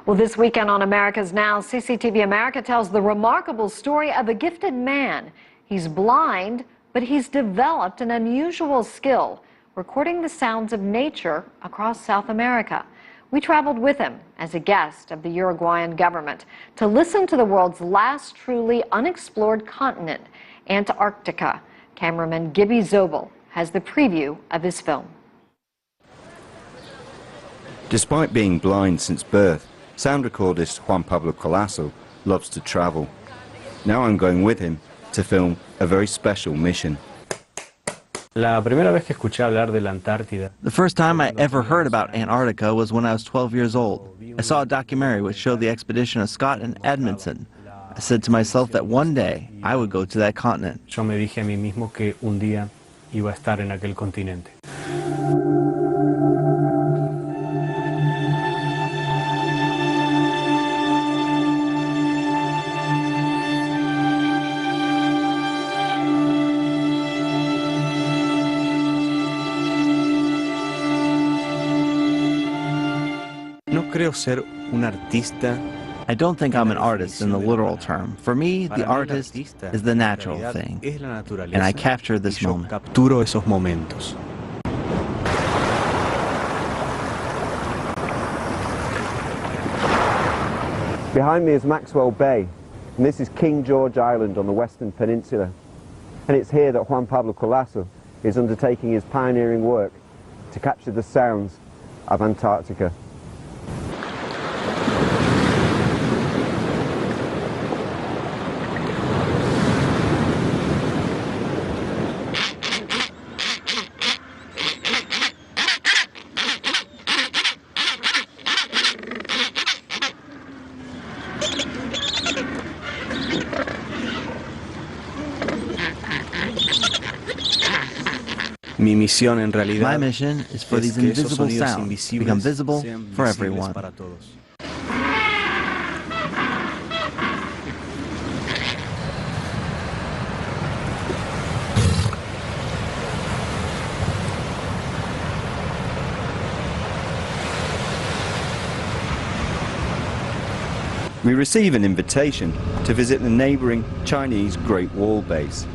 Well, this weekend on America's Now, CCTV America tells the remarkable story of a gifted man. He's blind, but he's developed an unusual skill, recording the sounds of nature across South America. We traveled with him as a guest of the Uruguayan government to listen to the world's last truly unexplored continent, Antarctica. Cameraman Gibby Zobel has the preview of his film. Despite being blind since birth, sound recordist Juan Pablo Colasso loves to travel. Now I'm going with him to film a very special mission. The first time I ever heard about Antarctica was when I was 12 years old. I saw a documentary which showed the expedition of Scott and Edmondson. I said to myself that one day I would go to that continent. Yo me dije a mí mismo que un día iba a estar en aquel continente. No creo ser un artista. I don't think I'm an artist in the literal term. For me, the artist is the natural thing, and I capture this moment. Capturo esos momentos. Behind me is Maxwell Bay, and this is King George Island on the Western Peninsula. And it's here that Juan Pablo Colasso is undertaking his pioneering work to capture the sounds of Antarctica. My mission is for these invisible sounds to become visible for everyone. We receive an invitation to visit the neighboring Chinese Great Wall Base.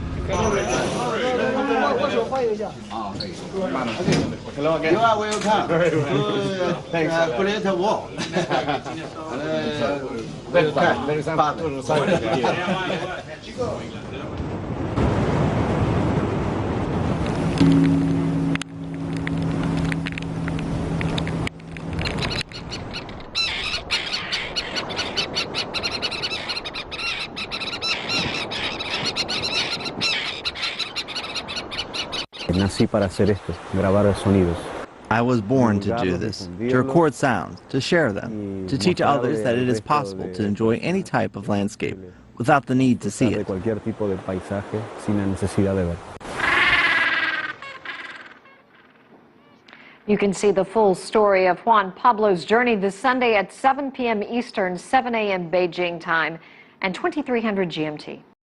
Nací para hacer esto, grabar sonidos. I was born to do this, to record sounds, to share them, to teach others that it is possible to enjoy any type of landscape without the need to see it. You can see the full story of Juan Pablo's journey this Sunday at 7 p.m. Eastern, 7 a.m. Beijing time, and 2300 GMT.